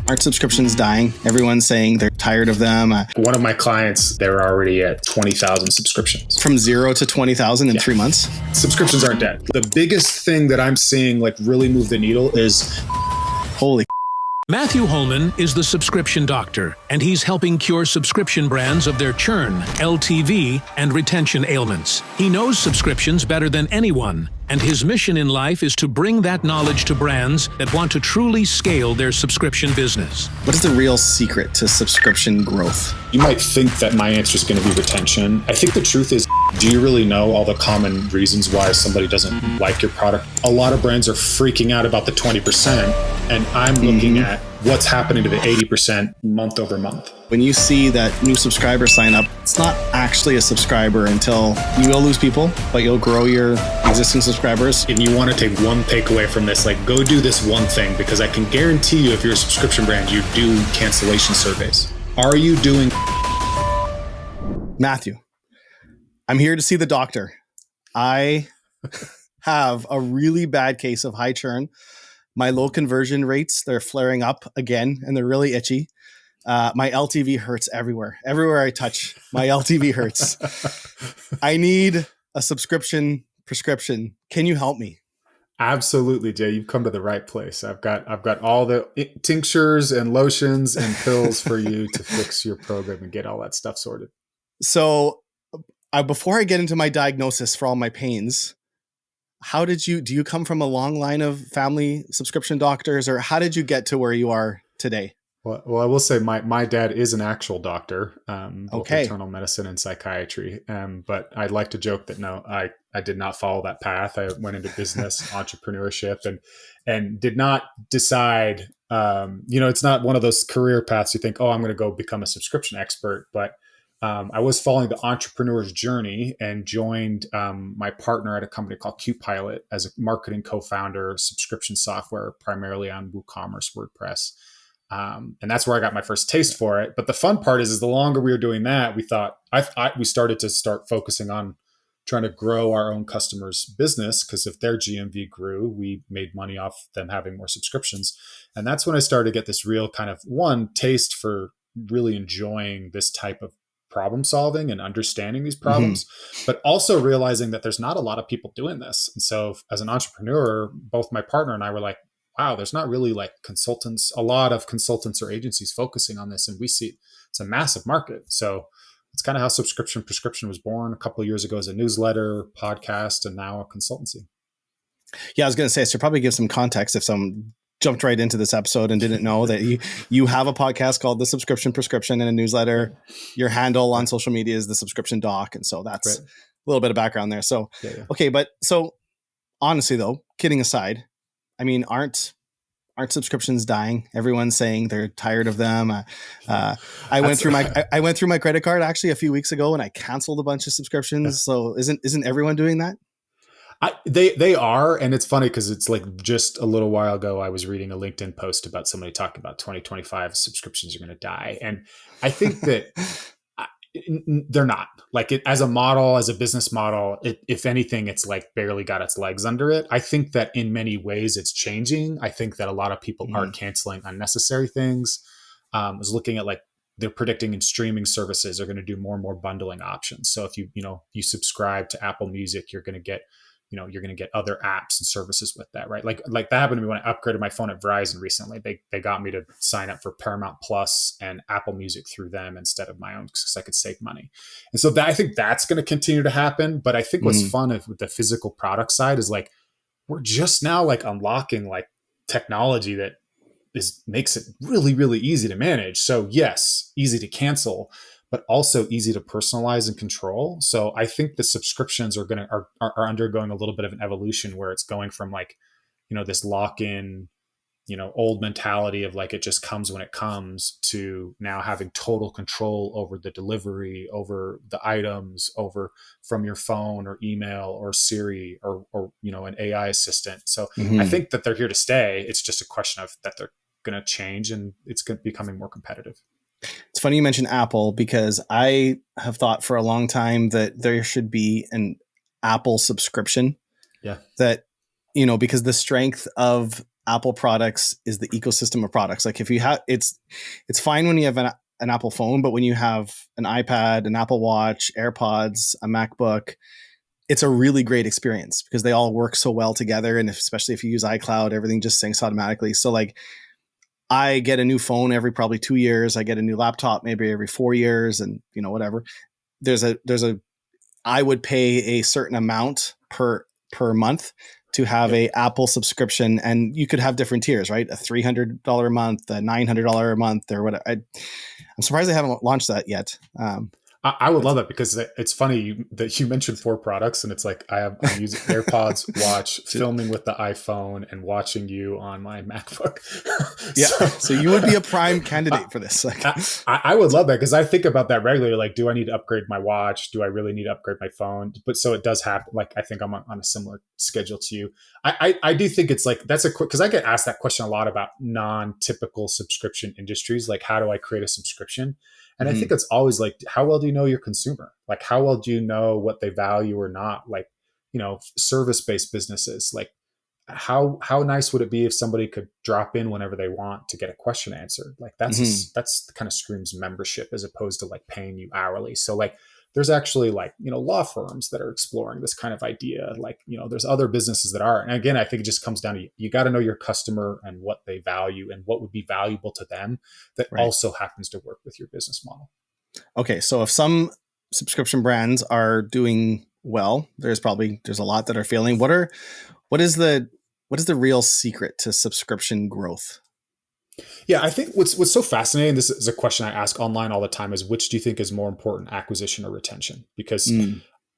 Aren't subscriptions dying? Everyone's saying they're tired of them. One of my clients, they're already at 20,000 subscriptions. From 0 to 20,000 in 3 months? Subscriptions aren't dead. The biggest thing that I'm seeing like really move the needle is... Holy Matthew Holman is the subscription doctor, and he's helping cure subscription brands of their churn, LTV, and retention ailments. He knows subscriptions better than anyone, and his mission in life is to bring that knowledge to brands that want to truly scale their subscription business. What is the real secret to subscription growth? You might think that my answer is going to be retention. I think the truth is, do you really know all the common reasons why somebody doesn't like your product? A lot of brands are freaking out about the 20%, and I'm looking at what's happening to the 80% month over month. When you see that new subscriber sign up, it's not actually a subscriber until you will lose people, but you'll grow your existing subscribers. And you want to take one takeaway from this, like go do this one thing, because I can guarantee you if you're a subscription brand, you do cancellation surveys. Are you doing... Matthew, I'm here to see the doctor. I have a really bad case of high churn. My low conversion rates, they're flaring up again, and they're really itchy. My LTV hurts everywhere. Everywhere I touch, my LTV hurts. I need a subscription prescription. Can you help me? Absolutely, Jay. You've come to the right place. I've got all the tinctures and lotions and pills for you to fix your program and get all that stuff sorted. So before I get into my diagnosis for all my pains, do you come from a long line of family subscription doctors, or how did you get to where you are today? Well, I will say my dad is an actual doctor, both internal medicine and psychiatry. But I'd like to joke that no, I did not follow that path. I went into business, entrepreneurship, and did not decide, it's not one of those career paths you think, oh, I'm going to go become a subscription expert. But I was following the entrepreneur's journey and joined my partner at a company called QPilot as a marketing co-founder, subscription software, primarily on WooCommerce, WordPress. And that's where I got my first taste for it. But the fun part is the longer we were doing that, we thought we started to focusing on trying to grow our own customers' business, because if their GMV grew, we made money off them having more subscriptions. And that's when I started to get this real kind of *taste for really enjoying this type of problem solving and understanding these problems, but also realizing that there's not a lot of people doing this. And so as an entrepreneur, both my partner and I were like, wow, there's not really like a lot of consultants or agencies focusing on this. And we see it's a massive market. So it's kind of how Subscription Prescription was born a couple of years ago as a newsletter, podcast, and now a consultancy. Yeah, I was going to say, I should probably give some context if someone jumped right into this episode and didn't know that you have a podcast called The Subscription Prescription and a newsletter. Your handle on social media is The Subscription Doc. And so that's a little bit of background there. So, okay. But so honestly though, kidding aside, I mean, aren't subscriptions dying? Everyone's saying they're tired of them. I went through my credit card actually a few weeks ago, and I canceled a bunch of subscriptions. So isn't everyone doing that? They are, and it's funny because it's like just a little while ago I was reading a LinkedIn post about somebody talking about 2025 subscriptions are going to die, and I think that they're not. Like it as a model, as a business model, if anything, it's like barely got its legs under it. I think that in many ways it's changing. I think that a lot of people are canceling unnecessary things. I was looking at like they're predicting in streaming services are going to do more and more bundling options. So if you subscribe to Apple Music, you're going to get other apps and services with that, right? Like that happened to me when I upgraded my phone at Verizon recently. They got me to sign up for Paramount Plus and Apple Music through them instead of my own, because I could save money. And so I think that's going to continue to happen. But I think what's fun with the physical product side is like, we're just now like unlocking like technology that makes it really, really easy to manage. So yes, easy to cancel, but also easy to personalize and control. So I think the subscriptions are undergoing a little bit of an evolution where it's going from like, this lock-in, old mentality of like, it just comes when it comes, to now having total control over the delivery, over the items, over from your phone or email or Siri or an AI assistant. So I think that they're here to stay. It's just a question of that they're going to change, and it's becoming more competitive. It's funny you mentioned Apple, because I have thought for a long time that there should be an Apple subscription. Yeah. That, because the strength of Apple products is the ecosystem of products. Like if you have, it's fine when you have an Apple phone, but when you have an iPad, an Apple Watch, AirPods, a MacBook, it's a really great experience because they all work so well together. And especially if you use iCloud, everything just syncs automatically. So like I get a new phone every probably 2 years. I get a new laptop maybe every 4 years, and whatever. There's a I would pay a certain amount per month to have a Apple subscription, and you could have different tiers, right? A $300 a month, a $900 a month, or whatever. I'm surprised they haven't launched that yet. I would love that because it's funny that you mentioned 4 products, and it's like I'm using AirPods, watch, filming with the iPhone, and watching you on my MacBook. Yeah, so you would be a prime candidate for this. Like, I would love that because I think about that regularly. Like, do I need to upgrade my watch? Do I really need to upgrade my phone? But so it does happen. Like, I think I'm on a similar schedule to you. I do think it's like that's a quick because I get asked that question a lot about non-typical subscription industries. Like, how do I create a subscription? And I think it's always like, how well do you know your consumer? Like, how well do you know what they value or not? Like, service-based businesses, like how nice would it be if somebody could drop in whenever they want to get a question answered? Like that's kind of screams membership as opposed to like paying you hourly. So like, there's actually like, law firms that are exploring this kind of idea. Like, there's other businesses that are. And again, I think it just comes down to you got to know your customer and what they value and what would be valuable to them that also happens to work with your business model. Okay. So if some subscription brands are doing well, there's a lot that are failing. What is the real secret to subscription growth? Yeah, I think what's so fascinating, this is a question I ask online all the time, is which do you think is more important, acquisition or retention? Because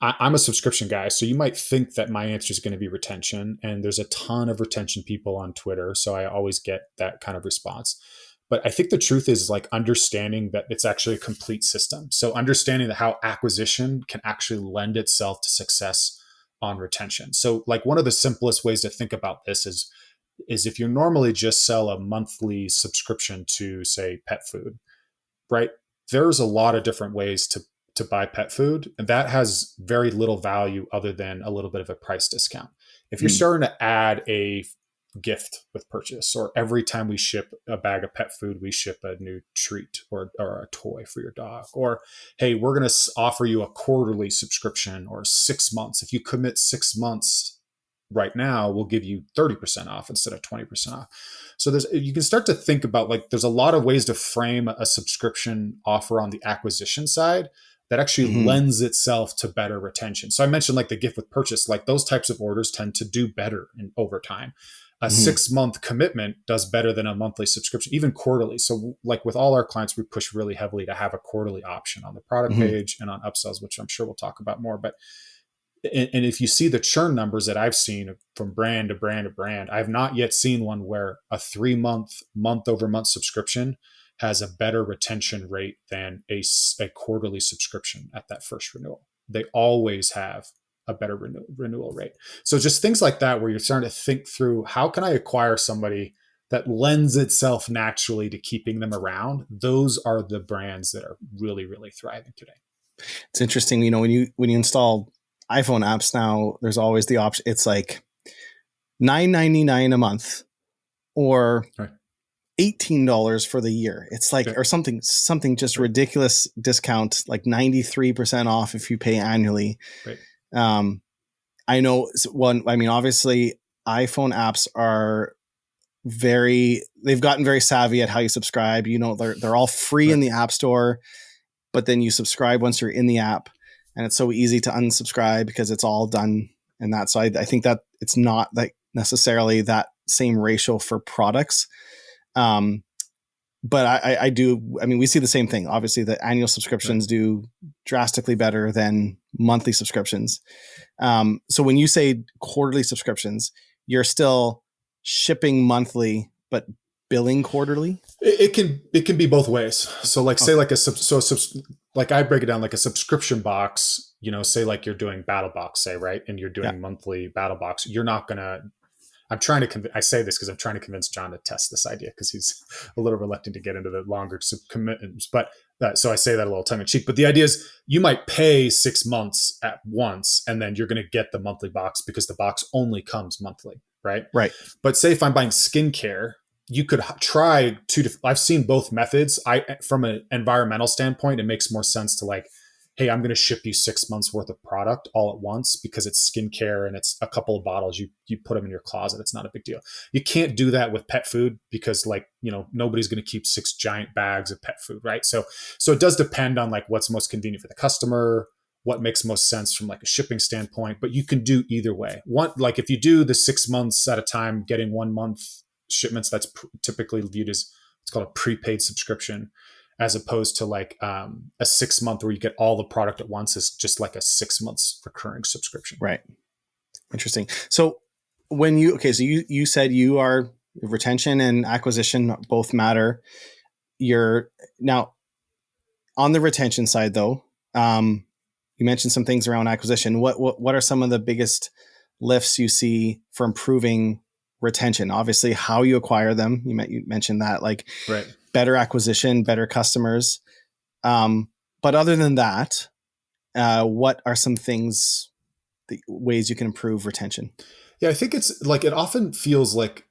I'm a subscription guy, so you might think that my answer is going to be retention, and there's a ton of retention people on Twitter, so I always get that kind of response. But I think the truth is like understanding that it's actually a complete system. So understanding that how acquisition can actually lend itself to success on retention. So like one of the simplest ways to think about this is if you normally just sell a monthly subscription to, say, pet food, right? There's a lot of different ways to buy pet food, and that has very little value other than a little bit of a price discount. If you're starting to add a gift with purchase, or every time we ship a bag of pet food, we ship a new treat or a toy for your dog, or, hey, we're going to offer you a quarterly subscription or 6 months. If you commit 6 months right now, we'll give you 30% off instead of 20% off. So you can start to think about like, there's a lot of ways to frame a subscription offer on the acquisition side that actually lends itself to better retention. So I mentioned like the gift with purchase, like those types of orders tend to do better over time. A 6-month commitment does better than a monthly subscription, even quarterly. So like with all our clients, we push really heavily to have a quarterly option on the product page and on upsells, which I'm sure we'll talk about more. But and if you see the churn numbers that I've seen from brand to brand to brand, I've not yet seen one where a 3-month, month-over-month subscription has a better retention rate than a quarterly subscription at that first renewal. They always have a better renewal rate. So just things like that, where you're starting to think through, how can I acquire somebody that lends itself naturally to keeping them around? Those are the brands that are really, really thriving today. It's interesting, when you install iPhone apps now, there's always the option. It's like $9.99 a month or $18 for the year. It's like, or something just ridiculous discount, like 93% off if you pay annually. Right. I know obviously iPhone apps are they've gotten very savvy at how you subscribe. They're all free in the App Store, but then you subscribe once you're in the app. And it's so easy to unsubscribe because it's all done in that. So I think that it's not like necessarily that same ratio for products. But we see the same thing. Obviously, the annual subscriptions do drastically better than monthly subscriptions. So when you say quarterly subscriptions, you're still shipping monthly, but billing quarterly? It can be both ways. So like say like like I break it down like a subscription box, say like you're doing Battle Box, say, right? And you're doing monthly Battle Box. You're not going to, I say this because I'm trying to convince John to test this idea because he's a little reluctant to get into the longer commitments. But so I say that a little tongue in cheek, but the idea is you might pay 6 months at once and then you're going to get the monthly box because the box only comes monthly. right? Right. But say if I'm buying skincare, you could try I've seen both methods. From an environmental standpoint, it makes more sense to like, hey, I'm going to ship you 6 months worth of product all at once because it's skincare and it's a couple of bottles. You put them in your closet. It's not a big deal. You can't do that with pet food because like, nobody's going to keep 6 giant bags of pet food, right? So it does depend on like what's most convenient for the customer, what makes most sense from like a shipping standpoint, but you can do either way. Like if you do the 6 months at a time, getting 1 month shipments, that's typically viewed as, it's called a prepaid subscription, as opposed to like a 6 month where you get all the product at once is just like a 6 months recurring subscription. Right. Interesting. So so you said you are retention and acquisition both matter. You're now on the retention side though. You mentioned some things around acquisition. What are some of the biggest lifts you see for improving retention? Obviously, how you acquire them. You mentioned that, like Right. better acquisition, better customers. But other than that, what are some ways you can improve retention? Yeah, I think it's like, it often feels like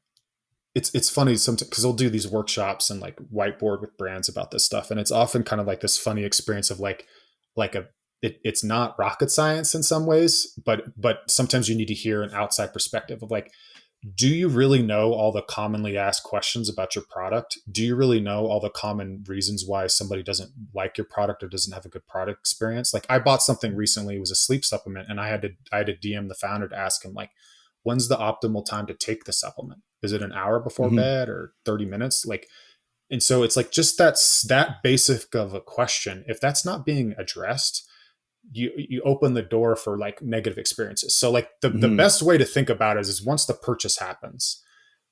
it's funny sometimes because I'll do these workshops and like whiteboard with brands about this stuff. And it's often kind of like this funny experience of it's not rocket science in some ways, but sometimes you need to hear an outside perspective of like, do you really know all the commonly asked questions about your product? Do you really know all the common reasons why somebody doesn't like your product or doesn't have a good product experience? Like I bought something recently, it was a sleep supplement, and I had to DM the founder to ask him like, when's the optimal time to take the supplement? Is it an hour before bed or 30 minutes? Like, and so it's like just that basic of a question. If that's not being addressed, you open the door for like negative experiences. So like the best way to think about it is once the purchase happens,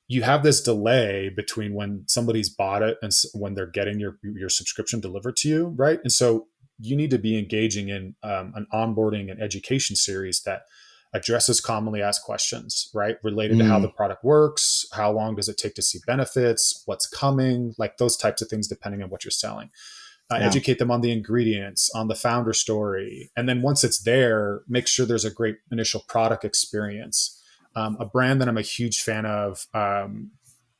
you have this delay between when somebody's bought it and when they're getting your subscription delivered to you, right? And so you need to be engaging in an onboarding and education series that addresses commonly asked questions, right? Related to how the product works, how long does it take to see benefits, what's coming, like those types of things, depending on what you're selling. Educate them on the ingredients, on the founder story. And then once it's there, make sure there's a great initial product experience. A brand that I'm a huge fan of,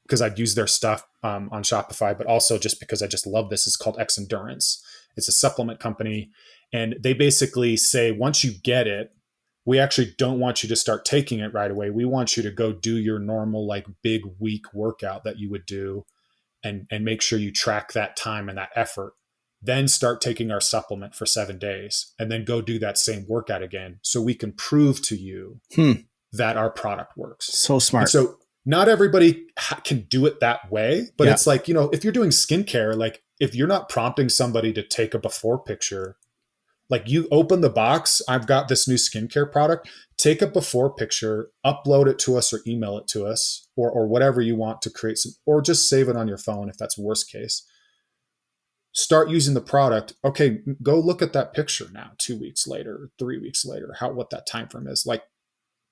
because I'd use their stuff on Shopify, but also just because I just love this, is called X Endurance. It's a supplement company. And they basically say, once you get it, we actually don't want you to start taking it right away. We want you to go do your normal, like big week workout that you would do and make sure you track that time and that effort. Then start taking our supplement for 7 days and then go do that same workout again so we can prove to you that our product works. So smart. And so not everybody can do it that way, but it's like, if you're doing skincare, like if you're not prompting somebody to take a before picture, like you open the box, I've got this new skincare product, take a before picture, upload it to us or email it to us or whatever you want to create some, or just save it on your phone if that's worst case. Start using the product. Okay, go look at that picture now, 2 weeks later, 3 weeks later, what that time frame is. Like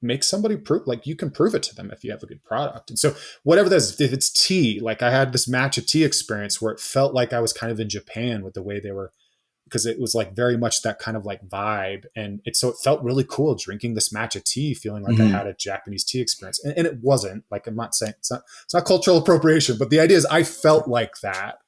make somebody prove, like you can prove it to them if you have a good product. And so whatever that is, if it's tea, like I had this matcha tea experience where it felt like I was kind of in Japan with the way they were, because it was like very much that kind of like vibe. And so it felt really cool drinking this matcha tea, feeling like I had a Japanese tea experience. And it wasn't, like, I'm not saying it's not cultural appropriation, but the idea is I felt like that.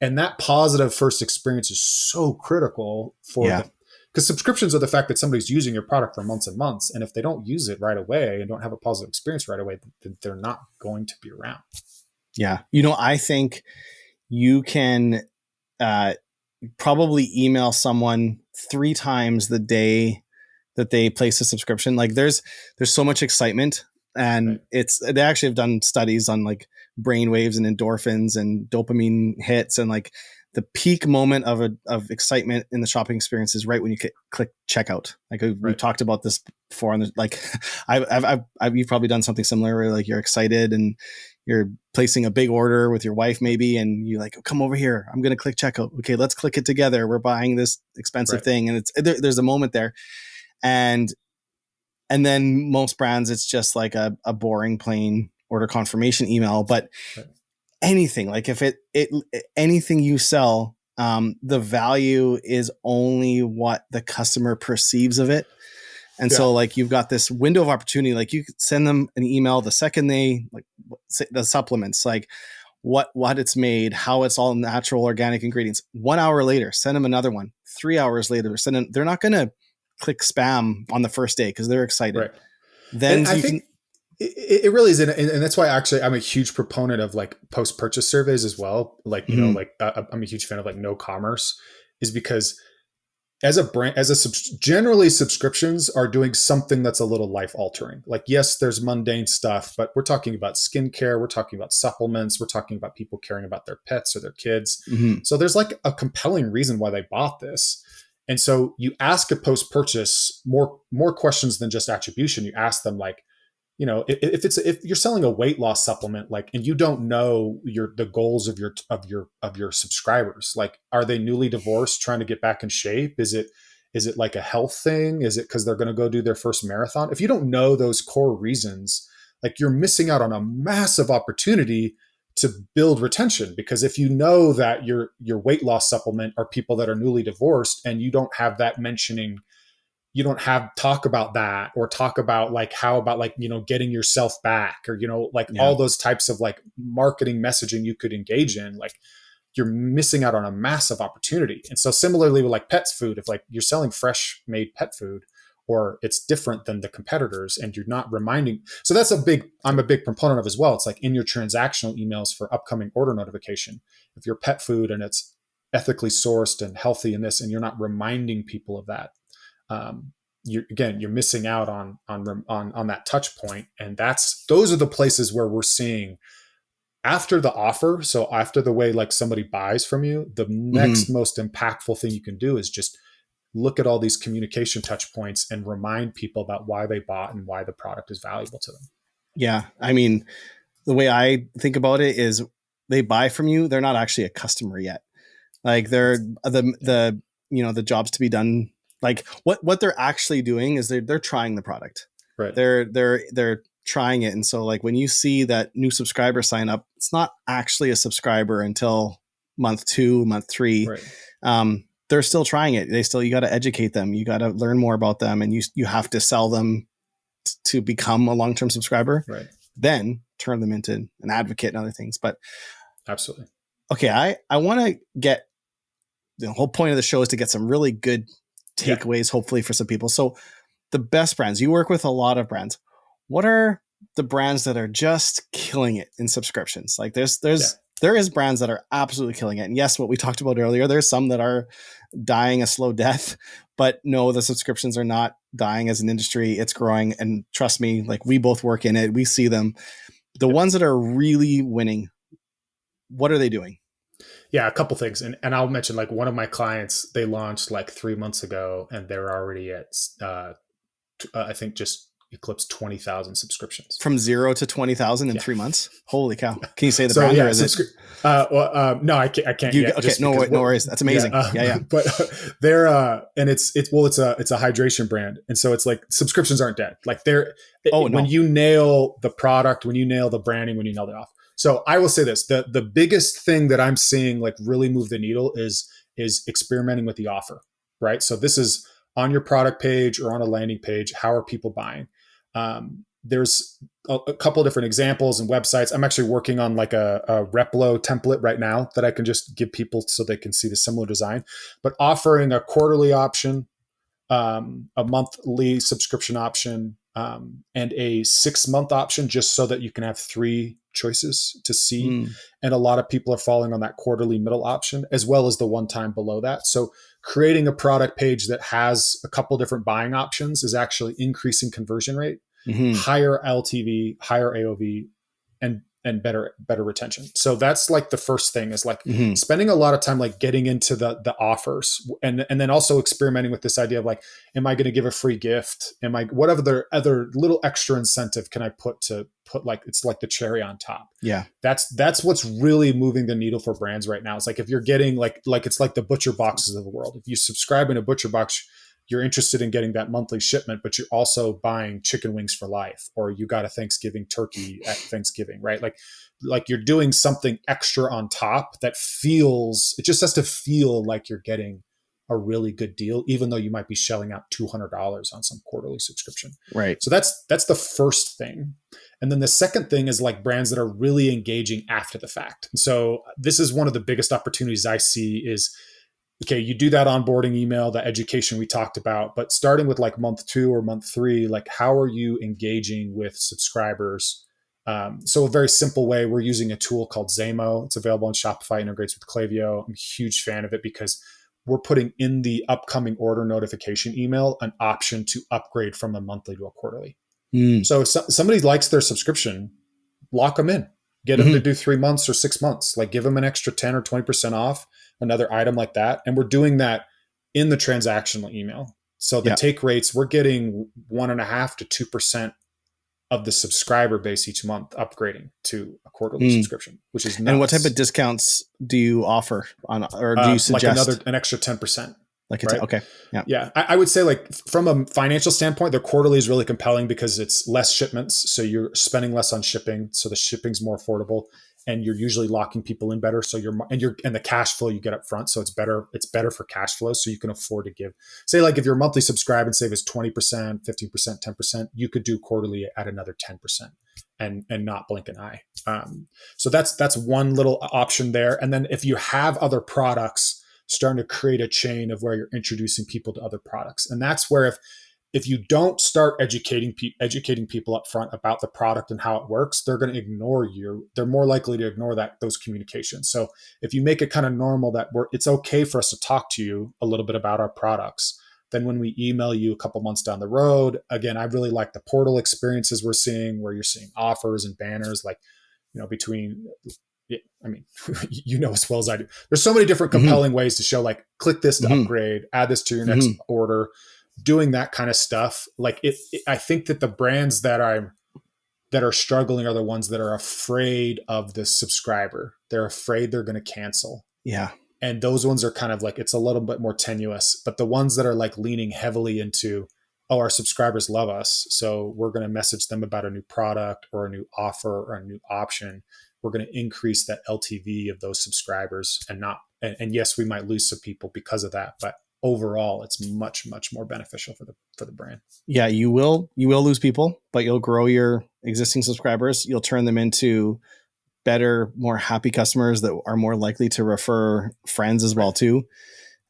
And that positive first experience is so critical because subscriptions are the fact that somebody's using your product for months and months. And if they don't use it right away and don't have a positive experience right away, then they're not going to be around. Yeah. I think you can probably email someone 3 times the day that they place a subscription. Like there's so much excitement, and they actually have done studies on like brain waves and endorphins and dopamine hits, and like the peak moment of excitement in the shopping experience is right when you click checkout. Like we've talked about this before, and like you've probably done something similar where like you're excited and you're placing a big order with your wife maybe, and you like, come over here, I'm going to click checkout. Okay, let's click it together. We're buying this expensive thing. And there's a moment there. And then most brands, it's just like a boring plain order confirmation email, but anything, like if anything you sell, the value is only what the customer perceives of it. And so like you've got this window of opportunity. Like you could send them an email the second they like the supplements, like what it's made, how it's all natural organic ingredients. 1 hour later, send them another one. 3 hours later, send them. They're not going to click spam on the first day because they're excited. Right. Then and I think it really is. And that's why actually I'm a huge proponent of like post-purchase surveys as well. Like, you know, like I'm a huge fan of like no commerce, is because as a brand, generally subscriptions are doing something that's a little life altering. Like, yes, there's mundane stuff, but we're talking about skincare. We're talking about supplements. We're talking about people caring about their pets or their kids. So there's like a compelling reason why they bought this. And so you ask a post-purchase more questions than just attribution. You ask them like, you know, if you're selling a weight loss supplement, like, and you don't know the goals of your subscribers, like, are they newly divorced trying to get back in shape? Is it like a health thing? Is it because they're going to go do their first marathon? If you don't know those core reasons, like, you're missing out on a massive opportunity to build retention. Because if you know that your weight loss supplement are people that are newly divorced, and you don't have that mentioning, you don't have talk about that, or talk about like, how about like, you know, getting yourself back, or, you know, like all those types of like marketing messaging you could engage in, like, you're missing out on a massive opportunity. And so similarly with like pets food, if like you're selling fresh made pet food, or it's different than the competitors, and you're not reminding, so that's I'm a big proponent of as well. It's like in your transactional emails for upcoming order notification, if you're pet food and it's ethically sourced and healthy in this, and you're not reminding people of that, you're missing out on that touch point. And those are the places where we're seeing after the offer. So after the way like somebody buys from you, the next most impactful thing you can do is just look at all these communication touch points and remind people about why they bought and why the product is valuable to them. Yeah. I mean, the way I think about it is they buy from you. They're not actually a customer yet. Like they're the you know, the jobs to be done. Like what they're actually doing is they're trying the product. Right. They're trying it. And so like when you see that new subscriber sign up, it's not actually a subscriber until month 2, month 3. Right. They're still trying it. You got to educate them. You got to learn more about them, and you have to sell them to become a long-term subscriber. Right. Then turn them into an advocate and other things. But absolutely. Okay. I want to get, the whole point of the show is to get some really good takeaways, hopefully for some people. So the best brands, you work with a lot of brands. What are the brands that are just killing it in subscriptions? Like there is brands that are absolutely killing it. And yes, what we talked about earlier, there's some that are dying a slow death, but no, the subscriptions are not dying as an industry. It's growing. And trust me, like we both work in it. We see them. The ones that are really winning, what are they doing? Yeah, a couple things. And I'll mention like one of my clients, they launched like 3 months ago, and they're already at, I think just eclipsed 20,000 subscriptions. From 0 to 20,000 in 3 months. Holy cow. Can you say the so, brand yeah, or is it? No, I can't yet. Okay. No worries. That's amazing. Yeah. But they're, and it's a hydration brand. And so it's like subscriptions aren't dead. Like when you nail the product, when you nail the branding, when you nail the offer. So I will say this, the biggest thing that I'm seeing like really move the needle is experimenting with the offer, right? So this is on your product page or on a landing page. How are people buying? There's a couple of different examples and websites. I'm actually working on like a Replo template right now that I can just give people so they can see the similar design, but offering a quarterly option, a monthly subscription option, and a 6-month option, just so that you can have 3 choices to see. And a lot of people are falling on that quarterly middle option, as well as the one time below that. So creating a product page that has a couple different buying options is actually increasing conversion rate, higher LTV, higher AOV, and better retention. So that's like the first thing is like spending a lot of time like getting into the offers, and then also experimenting with this idea of like, am I going to give a free gift? What other little extra incentive can I put like, it's like the cherry on top. Yeah. That's what's really moving the needle for brands right now. It's like, if you're getting like it's like the butcher boxes of the world. If you subscribe in a butcher box, you're interested in getting that monthly shipment, but you're also buying chicken wings for life, or you got a Thanksgiving turkey at Thanksgiving, right? Like you're doing something extra on top that it just has to feel like you're getting a really good deal, even though you might be shelling out $200 on some quarterly subscription. Right. So that's the first thing. And then the second thing is like brands that are really engaging after the fact. And so this is one of the biggest opportunities I see is, okay, you do that onboarding email, the education we talked about, but starting with like month 2 or month 3, like how are you engaging with subscribers? So a very simple way, we're using a tool called Zamo. It's available on Shopify, integrates with Klaviyo. I'm a huge fan of it because we're putting in the upcoming order notification email an option to upgrade from a monthly to a quarterly. So if somebody likes their subscription, lock them in, get them to do 3 months or 6 months, like give them an extra 10 or 20% off another item like that. And we're doing that in the transactional email. So the take rates, we're getting 1.5 to 2% of the subscriber base each month upgrading to a quarterly subscription, which is nuts. And what type of discounts do you offer on, or do you suggest like an extra 10%? Like right? Okay. Yeah. Yeah. I would say like from a financial standpoint, the quarterly is really compelling because it's less shipments. So you're spending less on shipping. So the shipping's more affordable and you're usually locking people in better. So and the cash flow you get up front. So it's better for cash flow. So you can afford to give, say like if your monthly subscribe and save is 20%, 15%, 10%, you could do quarterly at another 10% and not blink an eye. So that's one little option there. And then if you have other products, starting to create a chain of where you're introducing people to other products. And that's where if you don't start educating people up front about the product and how it works, they're going to ignore you. They're more likely to ignore those communications. So if you make it kind of normal that it's okay for us to talk to you a little bit about our products, then when we email you a couple months down the road, again, I really like the portal experiences we're seeing where you're seeing offers and banners like, between, I mean, as well as I do. There's so many different compelling ways to show like, click this to upgrade, add this to your next order, doing that kind of stuff. Like I think that the brands that are struggling are the ones that are afraid of the subscriber. They're afraid they're going to cancel. Yeah. And those ones are kind of like, it's a little bit more tenuous, but the ones that are like leaning heavily into, oh, our subscribers love us, so we're going to message them about a new product or a new offer or a new option. We're going to increase that LTV of those subscribers and yes, we might lose some people because of that, but overall it's much, much more beneficial for the brand. Yeah. You will lose people, but you'll grow your existing subscribers. You'll turn them into better, more happy customers that are more likely to refer friends as well too.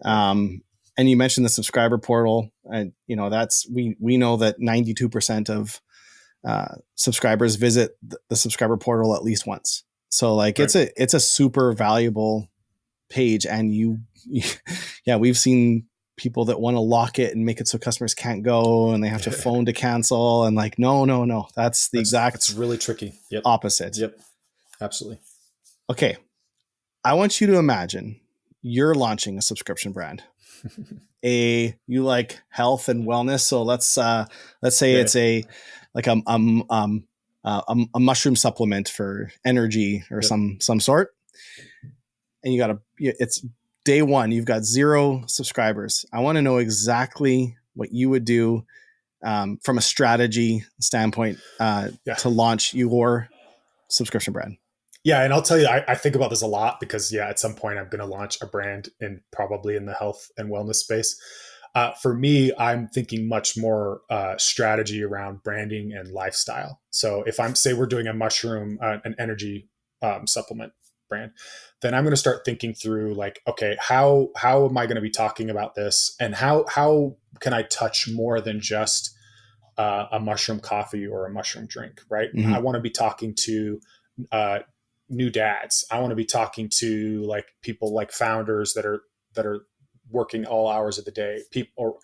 And you mentioned the subscriber portal, and we know that 92% of subscribers visit the subscriber portal at least once. So like it's a super valuable page, and we've seen people that want to lock it and make it so customers can't go and they have to phone to cancel, and like no, that's really tricky. Opposite. Yep, absolutely. Okay, I want you to imagine you're launching a subscription brand. You like health and wellness, so let's say it's a mushroom supplement for energy or some sort, and it's day one, you've got 0 subscribers. I want to know exactly what you would do from a strategy standpoint to launch your subscription brand. Yeah. And I'll tell you, I think about this a lot because at some point I'm going to launch a brand probably in the health and wellness space. For me, I'm thinking much more strategy around branding and lifestyle. So if we're doing a mushroom, an energy supplement brand, then I'm going to start thinking through like, okay, how am I going to be talking about this, and how can I touch more than just a mushroom coffee or a mushroom drink, right? I want to be talking to new dads. I want to be talking to like people like founders that are working all hours of the day, people or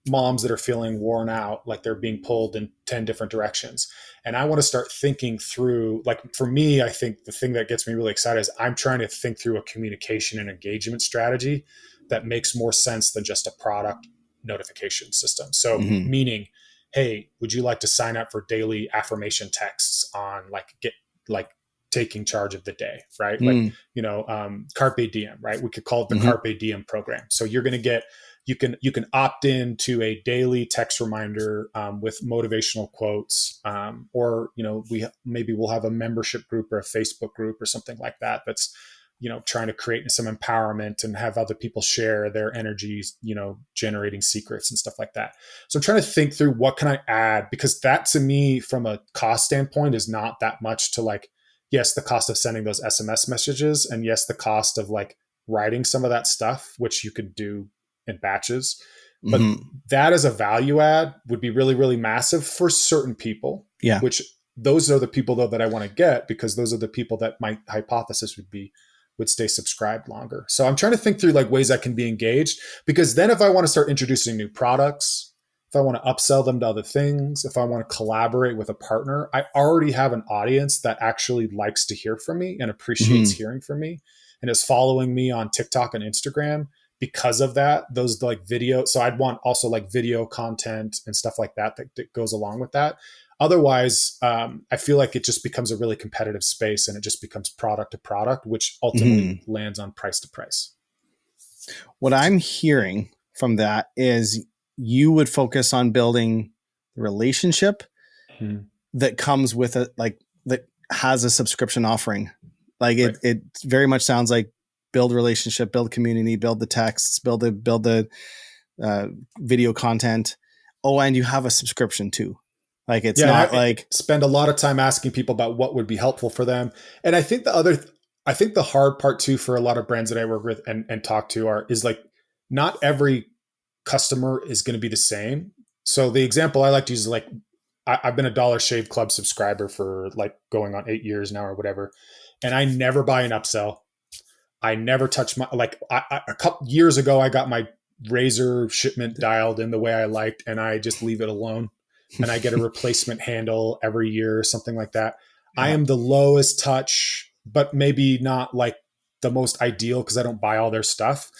moms that are feeling worn out, like they're being pulled in 10 different directions. And I want to start thinking through, like for me, I think the thing that gets me really excited is I'm trying to think through a communication and engagement strategy that makes more sense than just a product notification system. So meaning, hey, would you like to sign up for daily affirmation texts on taking charge of the day, right? Carpe diem, right? We could call it the Carpe Diem program. So you're going to get, you can opt in to a daily text reminder with motivational quotes, or we'll have a membership group or a Facebook group or something like that. trying to create some empowerment and have other people share their energies, generating secrets and stuff like that. So I'm trying to think through what can I add, because that to me from a cost standpoint is not that much to like, yes, the cost of sending those SMS messages, and yes, the cost of like writing some of that stuff, which you could do in batches. But that as a value add would be really, really massive for certain people. Yeah. Which those are the people though that I want to get, because those are the people that my hypothesis would stay subscribed longer. So I'm trying to think through like ways I can be engaged, because then if I want to start introducing new products, if I want to upsell them to other things, if I want to collaborate with a partner, I already have an audience that actually likes to hear from me and appreciates hearing from me and is following me on TikTok and Instagram. Because of that, those like video. So I'd want also like video content and stuff like that goes along with that. Otherwise, I feel like it just becomes a really competitive space, and it just becomes product to product, which ultimately lands on price to price. What I'm hearing from that is you would focus on building the relationship that comes with it, like that has a subscription offering. Like it very much sounds like build relationship, build community, build the texts, build the video content. Oh, and you have a subscription too. Like it's not like spend a lot of time asking people about what would be helpful for them. And I think the hard part too for a lot of brands that I work with and talk to is like, not every customer is going to be the same. So the example I like to use is like, I've been a Dollar Shave Club subscriber for like going on 8 years now or whatever. And I never buy an upsell. I never touch my, like a couple years ago, I got my razor shipment dialed in the way I liked, and I just leave it alone. And I get a replacement handle every year or something like that. Yeah. I am the lowest touch, but maybe not like the most ideal because I don't buy all their stuff,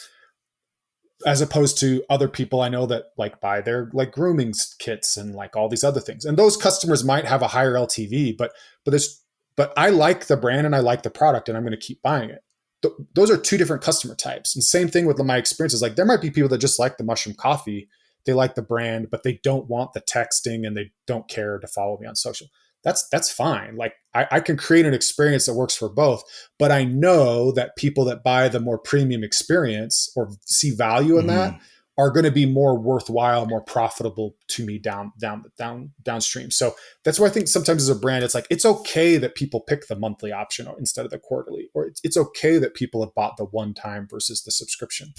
as opposed to other people I know that like buy their like grooming kits and like all these other things. And those customers might have a higher LTV, but I like the brand and I like the product and I'm going to keep buying it. Those are two different customer types. And same thing with my experiences. Like there might be people that just like the mushroom coffee. They like the brand, but they don't want the texting and they don't care to follow me on social. That's fine. Like I can create an experience that works for both, but I know that people that buy the more premium experience or see value in that are going to be more worthwhile, more profitable to me downstream. So that's why I think sometimes as a brand, it's like, it's okay that people pick the monthly option instead of the quarterly, or it's okay that people have bought the one time versus the subscription.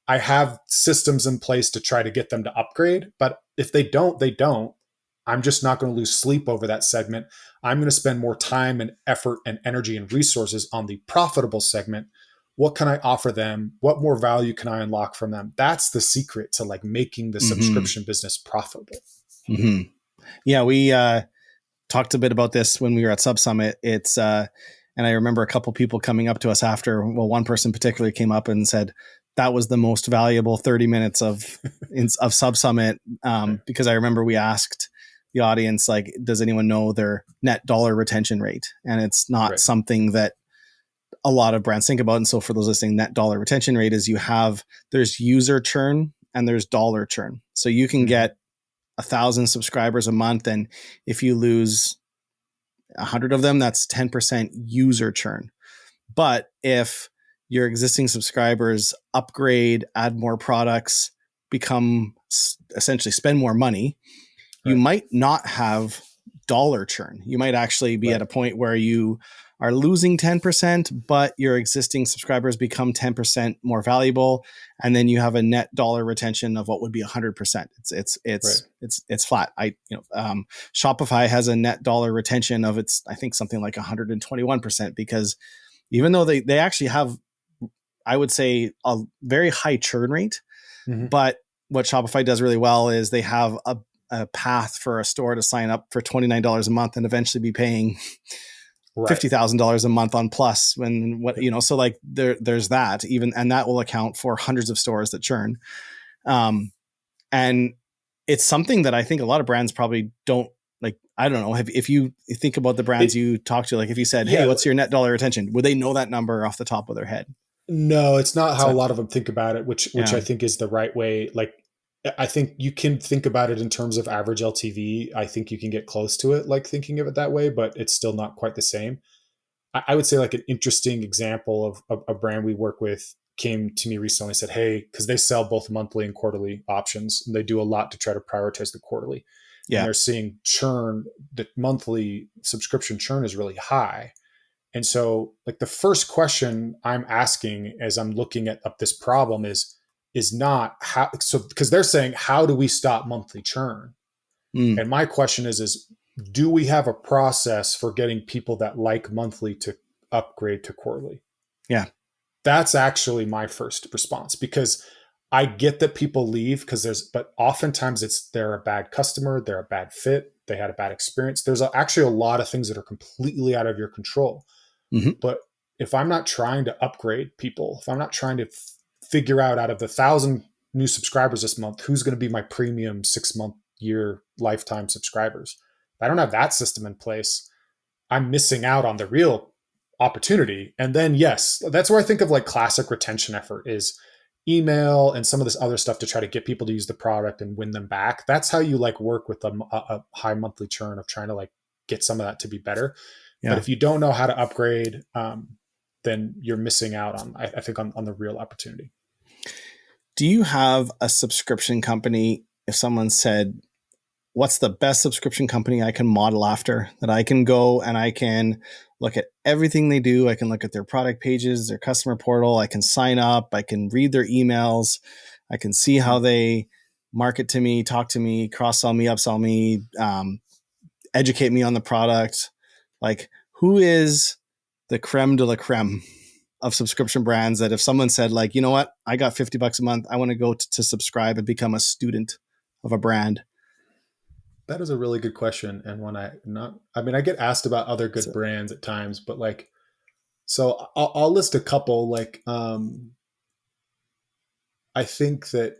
I have systems in place to try to get them to upgrade, but if they don't, they don't. I'm just not going to lose sleep over that segment. I'm going to spend more time and effort and energy and resources on the profitable segment. What can I offer them? What more value can I unlock from them? That's the secret to like making the subscription business profitable. Yeah, we talked a bit about this when we were at Sub Summit. It's and I remember a couple people coming up to us after. Well, one person particularly came up and said that was the most valuable 30 minutes of Sub Summit, because I remember we asked the audience, like, does anyone know their net dollar retention rate? And it's not something that a lot of brands think about. And so for those listening, net dollar retention rate is there's user churn and there's dollar churn. So you can get 1,000 subscribers a month. And if you lose 100 of them, that's 10% user churn. But if your existing subscribers upgrade, add more products, essentially spend more money, you might not have dollar churn. You might actually be at a point where you are losing 10%, but your existing subscribers become 10% more valuable. And then you have a net dollar retention of what would be 100%. It's flat. Shopify has a net dollar retention of I think something like 121%, because even though they actually have, I would say, a very high churn rate, but what Shopify does really well is they have a path for a store to sign up for $29 a month and eventually be paying $50,000 a month on Plus so like there's that even, and that will account for hundreds of stores that churn. And it's something that I think a lot of brands probably don't like. I don't know if you think about the brands you talk to, like if you said, hey, what's your net dollar retention? Would they know that number off the top of their head? No, it's not how a lot of them think about it, which I think is the right way. Like, I think you can think about it in terms of average LTV. I think you can get close to it, like thinking of it that way, but it's still not quite the same. I would say like an interesting example of a brand we work with came to me recently and said, hey, because they sell both monthly and quarterly options, and they do a lot to try to prioritize the quarterly. And they're seeing churn, the monthly subscription churn is really high. And so like the first question I'm asking as I'm looking at up this problem is not how, so because they're saying, how do we stop monthly churn? And my question is do we have a process for getting people that like monthly to upgrade to quarterly? Yeah. That's actually my first response, because I get that people leave but oftentimes they're a bad customer, they're a bad fit, they had a bad experience. There's actually a lot of things that are completely out of your control. But if I'm not trying to upgrade people, if I'm not trying to figure out of the 1,000 new subscribers this month, who's going to be my premium 6-month, year, lifetime subscribers, if I don't have that system in place, I'm missing out on the real opportunity. And then, yes, that's where I think of like classic retention effort is email and some of this other stuff to try to get people to use the product and win them back. That's how you like work with a high monthly churn of trying to like get some of that to be better. Yeah. But if you don't know how to upgrade, then you're missing out on, I think, on the real opportunity. Do you have a subscription company? If someone said, what's the best subscription company I can model after, that I can go and I can look at everything they do. I can look at their product pages, their customer portal. I can sign up. I can read their emails. I can see how they market to me, talk to me, cross-sell me, upsell me, educate me on the product. Like, who is the creme de la creme of subscription brands that if someone said like, you know what, I got $50 a month, I want to go to subscribe and become a student of a brand? That is a really good question. And when I get asked about other good brands at times, but like, so I'll list a couple. Like, I think that,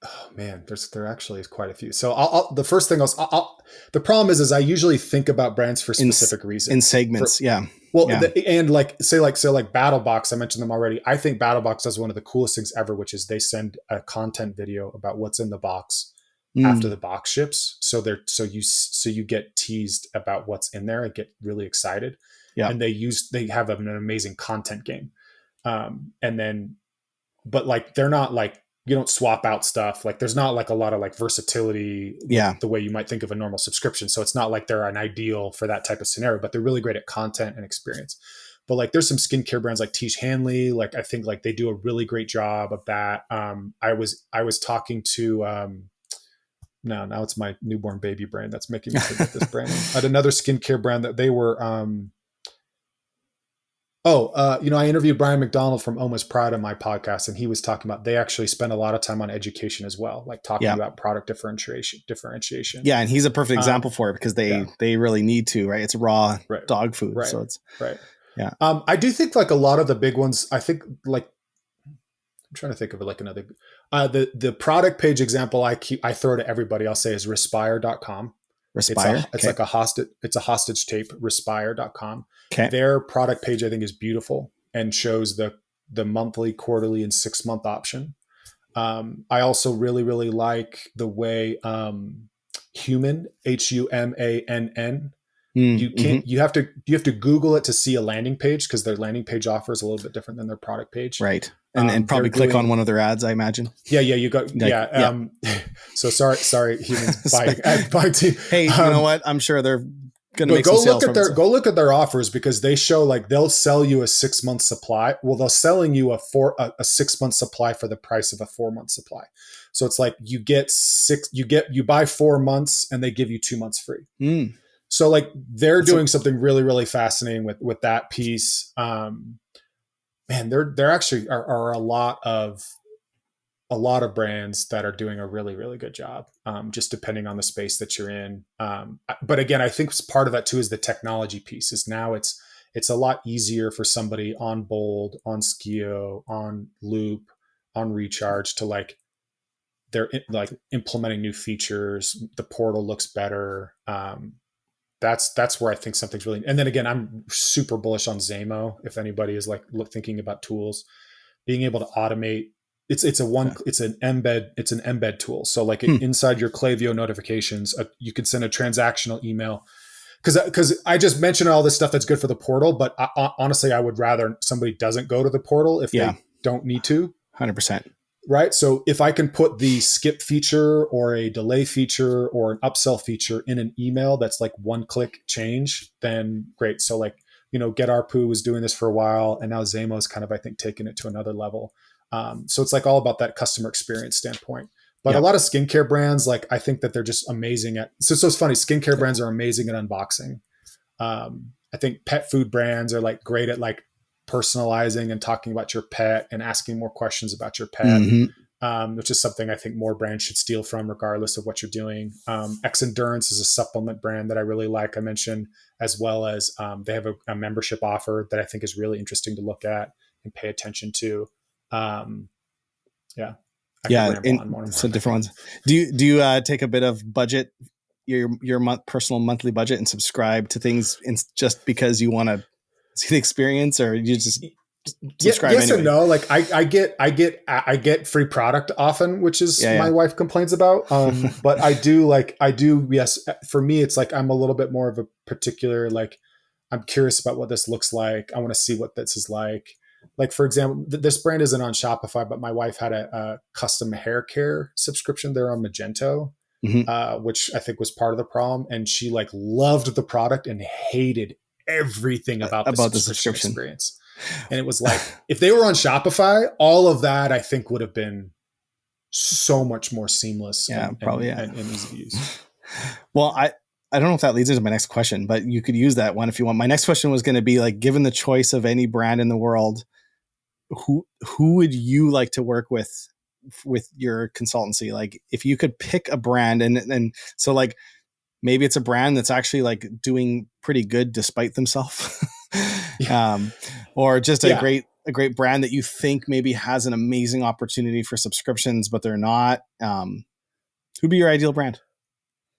oh man, there actually is quite a few. So the first thing the problem is I usually think about brands for specific reasons. In segments. Well, and say BattleBox, I mentioned them already. I think BattleBox does one of the coolest things ever, which is they send a content video about what's in the box after the box ships. So you get teased about what's in there and get really excited. Yeah. And they have an amazing content game. But like, they're not like, you don't swap out stuff. Like there's not like a lot of like versatility, the way you might think of a normal subscription. So it's not like they're an ideal for that type of scenario, but they're really great at content and experience. But like, there's some skincare brands like Tiege Hanley. Like, I think like they do a really great job of that. I was talking to, now it's my newborn baby brand that's making me forget this brand. I had another skincare brand that they were, I interviewed Brian McDonald from Almost Proud on my podcast, and he was talking about, they actually spend a lot of time on education as well, like talking about product differentiation. Yeah. And he's a perfect example for it, because they really need to, right? It's raw dog food. Right. So it's yeah. I do think like a lot of the big ones, I think like, I'm trying to think of it like another, the product page example I throw to everybody, I'll say, is respire.com. Respire. It's like a hostage tape, respire.com. Okay. Their product page, I think, is beautiful and shows the monthly, quarterly, and 6-month option. I also really, really like the way Human, HUMANN. You have to Google it to see a landing page, because their landing page offer is a little bit different than their product page. Right. And probably click on one of their ads, I imagine. Yeah. You got, so sorry, Humans buying team. Hey, you know what? I'm sure they're going to make some sales from it. Go look at their offers, because they show like they'll sell you a 6-month supply. Well, they're selling you a 6-month supply for the price of a 4-month supply. So it's like you buy 4 months and they give you 2 months free. So like they're doing something really, really fascinating with that piece. Man, there actually are a lot of brands that are doing a really, really good job, just depending on the space that you're in. But again, I think part of that too is the technology piece. Is now it's a lot easier for somebody on Bold, on Skio, on Loop, on Recharge to like, they're like implementing new features. The portal looks better. That's where I think something's really, and then again, I'm super bullish on Zamo. If anybody is like thinking about tools, being able to automate, it's an embed tool. So like inside your Klaviyo notifications, you could send a transactional email because I just mentioned all this stuff that's good for the portal, but honestly, I would rather somebody doesn't go to the portal if they don't need to. 100%. Right. So if I can put the skip feature or a delay feature or an upsell feature in an email that's like one click change, then great. So like, Get Our Poo was doing this for a while, and now Zamo's kind of, I think, taking it to another level. So it's like all about that customer experience standpoint. But a lot of skincare brands, like I think that they're just amazing at. So it's funny. Skincare brands are amazing at unboxing. I think pet food brands are like great at like personalizing and talking about your pet and asking more questions about your pet, which is something I think more brands should steal from, regardless of what you're doing. X Endurance is a supplement brand that I really like. I mentioned, as well as they have a membership offer that I think is really interesting to look at and pay attention to. Some different ones. Do you take a bit of budget, your personal monthly budget, and subscribe to things just because you want to see the experience, or you just subscribe yes anyway? and no. Like I get free product often, which is my wife complains about. But I do yes. For me, it's like I'm a little bit more of a particular, like I'm curious about what this looks like. I want to see what this is like. Like, for example, this brand isn't on Shopify, but my wife had a custom hair care subscription there on Magento, which I think was part of the problem. And she like loved the product and hated everything about the subscription experience. And it was like, if they were on Shopify, all of that I think would have been so much more seamless and easy to use. Well, I don't know if that leads into my next question, but you could use that one if you want. My next question was going to be like, given the choice of any brand in the world, who would you like to work with your consultancy? Like if you could pick a brand and so like, maybe it's a brand that's actually like doing pretty good despite themselves, or just a great brand that you think maybe has an amazing opportunity for subscriptions, but they're not. Who'd be your ideal brand?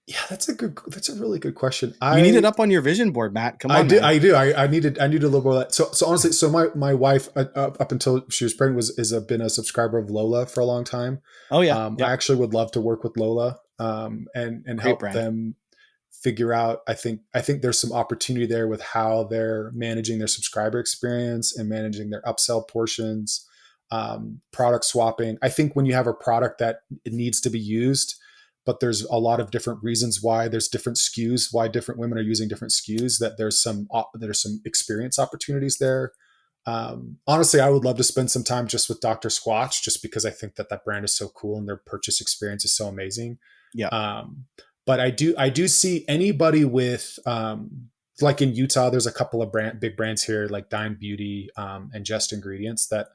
Yeah, that's a really good question. You need it up on your vision board, Matt. Come on. I do. I needed a little bit of that. So honestly, my wife up until she was pregnant has been a subscriber of Lola for a long time. Oh yeah. I actually would love to work with Lola and help them figure out. I think there's some opportunity there with how they're managing their subscriber experience and managing their upsell portions, product swapping. I think when you have a product that it needs to be used, but there's a lot of different reasons why there's different SKUs, why different women are using different SKUs, that there's some experience opportunities there. Honestly, I would love to spend some time just with Dr. Squatch, just because I think that brand is so cool and their purchase experience is so amazing. Yeah. But I do see anybody with, like in Utah, there's a couple of big brands here like Dime Beauty and Just Ingredients that,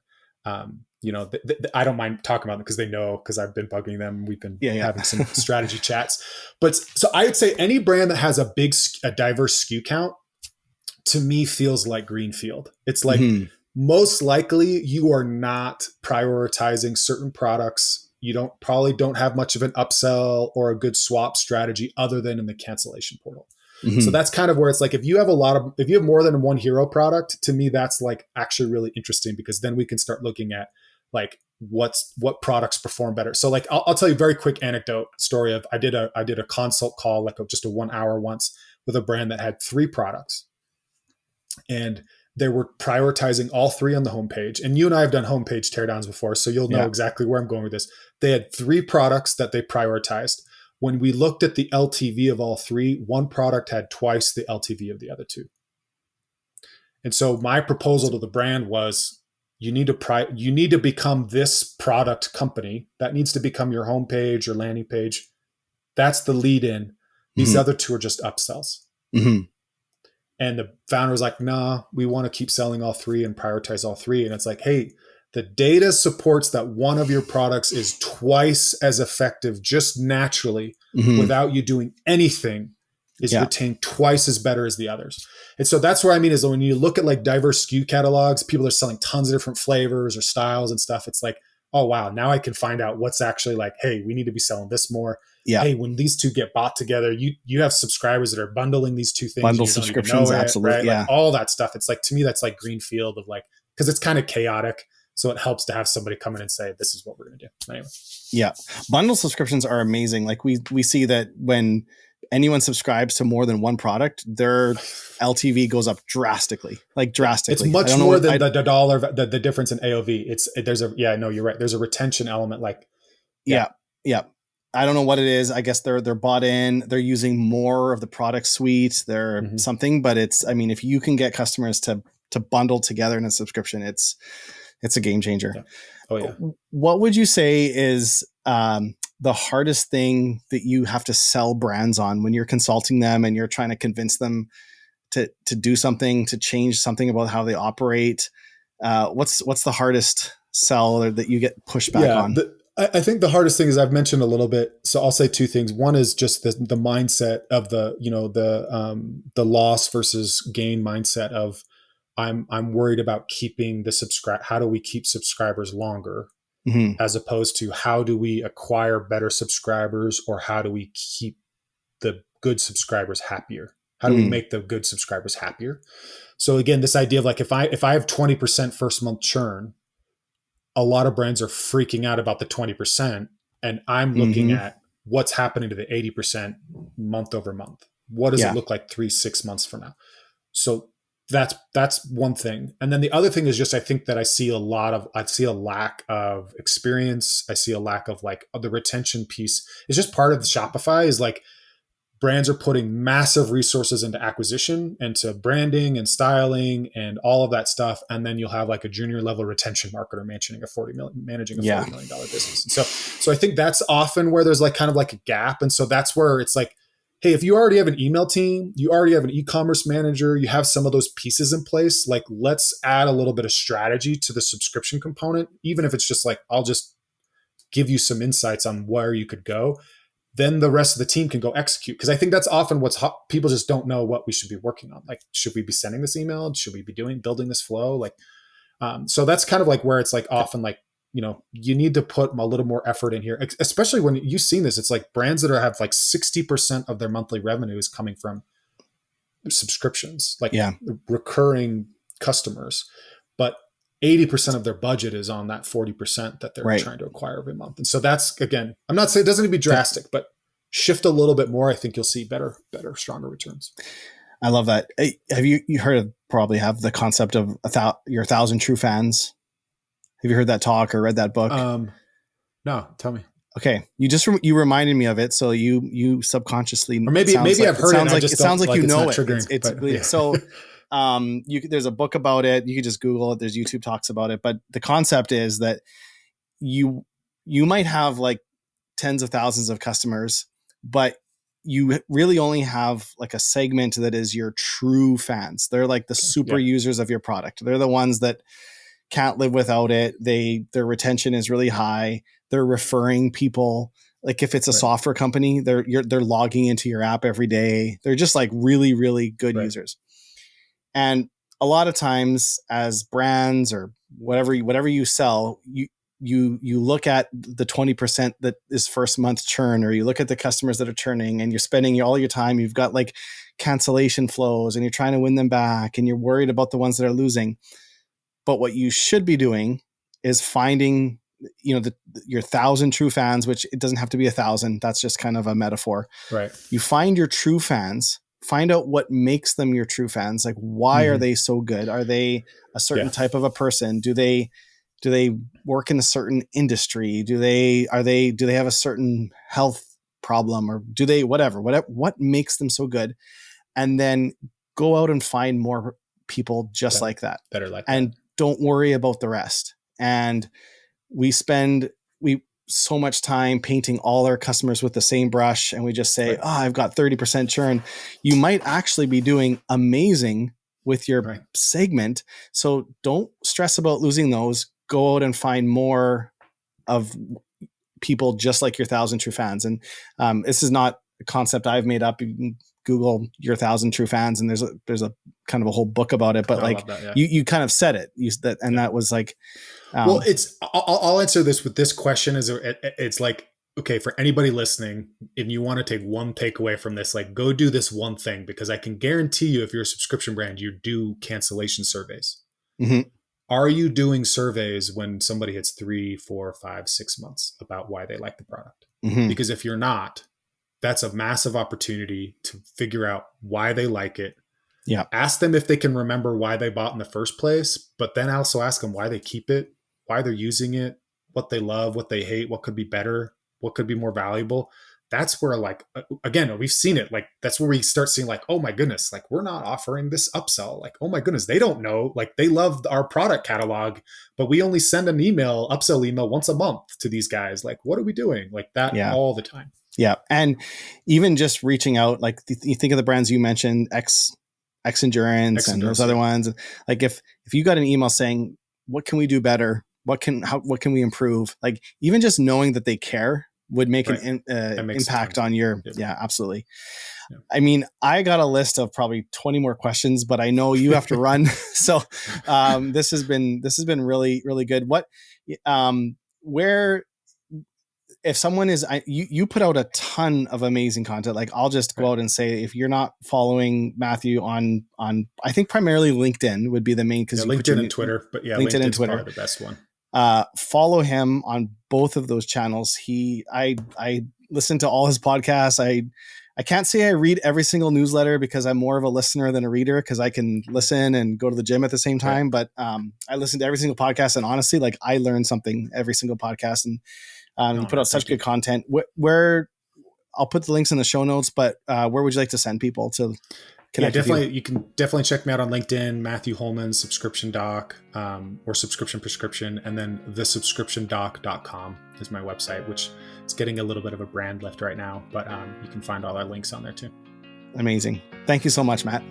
I don't mind talking about them because they know, because I've been bugging them. We've been having some strategy chats. But so I would say any brand that has a diverse SKU count, to me, feels like greenfield. It's like most likely you are not prioritizing certain products. You probably don't have much of an upsell or a good swap strategy other than in the cancellation portal. So that's kind of where it's like, if you have more than one hero product, to me, that's like actually really interesting, because then we can start looking at like what products perform better. So like, I'll tell you a very quick anecdote story of, I did a consult call, like just a 1 hour once, with a brand that had 3 products, and they were prioritizing all 3 on the homepage. And you and I have done homepage teardowns before, so you'll know exactly where I'm going with this. They had 3 products that they prioritized. When we looked at the LTV of all 3, one product had twice the LTV of the other 2. And so my proposal to the brand was, you need to become this product company. That needs to become your homepage or landing page. That's the lead in. These other 2 are just upsells. And the founder was like, nah, we want to keep selling all 3 and prioritize all 3. And it's like, hey, the data supports that one of your products is twice as effective just naturally without you doing anything, is retained twice as better as the others. And so that's where I mean, is when you look at like diverse SKU catalogs, people are selling tons of different flavors or styles and stuff. It's like, oh, wow, now I can find out what's actually like, hey, we need to be selling this more. Yeah. Hey, when these 2 get bought together, you have subscribers that are bundling these 2 things. Bundle subscriptions, absolutely. Right? Like all that stuff. It's like, to me, that's like greenfield of like, because it's kind of chaotic. So it helps to have somebody come in and say, this is what we're going to do. Anyway. Yeah. Bundle subscriptions are amazing. Like we see that when anyone subscribes to more than one product, their LTV goes up drastically, like drastically. It's much more than the dollar, the difference in AOV. You're right. There's a retention element. Like, yeah. I don't know what it is. I guess they're bought in. They're using more of the product suite. They're something, but if you can get customers to bundle together in a subscription, it's a game changer. Yeah. Oh yeah. What would you say is the hardest thing that you have to sell brands on when you're consulting them and you're trying to convince them to do something, to change something about how they operate? What's the hardest sell that you get pushback on? I think the hardest thing is, I've mentioned a little bit. So I'll say two things. One is just the mindset of the loss versus gain mindset of, I'm worried about keeping how do we keep subscribers longer, as opposed to how do we acquire better subscribers, or how do we keep the good subscribers happier? How do we make the good subscribers happier? So again, this idea of like, if I have 20% first month churn, a lot of brands are freaking out about the 20%. And I'm looking at what's happening to the 80% month over month. What does it look like 3-6 months from now? So that's one thing. And then the other thing is just, I think that I see a lack of experience. I see a lack of like the retention piece. It's just part of the Shopify is like, brands are putting massive resources into acquisition, into branding and styling and all of that stuff. And then you'll have like a junior level retention marketer managing a $40 million business. And so I think that's often where there's like kind of like a gap. And so that's where it's like, hey, if you already have an email team, you already have an e-commerce manager, you have some of those pieces in place, like let's add a little bit of strategy to the subscription component. Even if it's just like, I'll just give you some insights on where you could go. Then the rest of the team can go execute. Because I think that's often people just don't know what we should be working on. Like, should we be sending this email? Should we be building this flow? Like, so that's kind of like where it's like often like, you need to put a little more effort in here, especially when you've seen this. It's like brands that have like 60% of their monthly revenue is coming from subscriptions, like recurring customers, but 80% of their budget is on that 40% that they're trying to acquire every month. And so that's, again, I'm not saying it doesn't need to be drastic, but shift a little bit more. I think you'll see better, stronger returns. I love that. Have you probably have the concept of your 1,000 true fans? Have you heard that talk or read that book? No, tell me. Okay. You reminded me of it. So you subconsciously, or maybe I've heard it. It sounds like you know it. It's so there's a book about it. You can just Google it. There's YouTube talks about it. But the concept is that you might have like tens of thousands of customers, but you really only have like a segment that is your true fans. They're like the super users of your product. They're the ones that can't live without it. Their retention is really high. They're referring people. Like if it's a software company, they're logging into your app every day. They're just like really, really good users. And a lot of times as brands or whatever you sell, you look at the 20% that is first month churn, or you look at the customers that are churning, and you're spending all your time. You've got like cancellation flows and you're trying to win them back, and you're worried about the ones that are losing. But what you should be doing is finding, your 1,000 true fans, which it doesn't have to be 1,000. That's just kind of a metaphor. Right. You find your true fans, find out what makes them your true fans. Like, why are they so good? Are they a certain type of a person? Do they work in a certain industry? Do they have a certain health problem, or do they, whatever, what makes them so good? And then go out and find more people just like that. Better like and that. Don't worry about the rest. And we spend so much time painting all our customers with the same brush, and we just say, I've got 30% churn. You might actually be doing amazing with your segment. So don't stress about losing those. Go out and find more of people just like your 1,000 true fans. And this is not a concept I've made up. You can Google your 1,000 true fans, and there's a kind of a whole book about it. But you kind of said it. That was like, well, I'll answer this with this question. It's like, okay, for anybody listening, if you want to take one takeaway from this, like go do this one thing, because I can guarantee you, if you're a subscription brand, you do cancellation surveys. Mm-hmm. Are you doing surveys when somebody hits 3, 4, 5, 6 months about why they like the product? Mm-hmm. Because if you're not, that's a massive opportunity to figure out why they like it. Yeah. Ask them if they can remember why they bought in the first place, but then also ask them why they keep it, why they're using it, what they love, what they hate, what could be better, what could be more valuable. That's where, like, again, we've seen it. Like, that's where we start seeing, like, oh my goodness, like, we're not offering this upsell. Like, oh my goodness, they don't know. Like, they love our product catalog, but we only send an upsell email once a month to these guys. Like, what are we doing? Like that all the time. Yeah. And even just reaching out, like you think of the brands you mentioned, X Endurance and those other ones. Like if you got an email saying, what can we do better? What can we improve? Like, even just knowing that they care would make an impact on your, absolutely. Yeah. I mean, I got a list of probably 20 more questions, but I know you have to run. So this has been really, really good. What, if someone is, you put out a ton of amazing content. Like, I'll just go out and say, if you're not following Matthew on I think primarily LinkedIn would be the main, because LinkedIn and Twitter, but LinkedIn and Twitter are the best one. Follow him on both of those channels. I listen to all his podcasts. I can't say I read every single newsletter because I'm more of a listener than a reader, because I can listen and go to the gym at the same time. Right. But I listen to every single podcast, and honestly, like, I learn something every single podcast. And you put out such good content. Where I'll put the links in the show notes, but where would you like to send people to connect with you? You can definitely check me out on LinkedIn, Matthew Holman, Subscription Doc, or Subscription Prescription. And then thesubscriptiondoc.com is my website, which is getting a little bit of a brand lift right now, but you can find all our links on there too. Amazing. Thank you so much, Matt.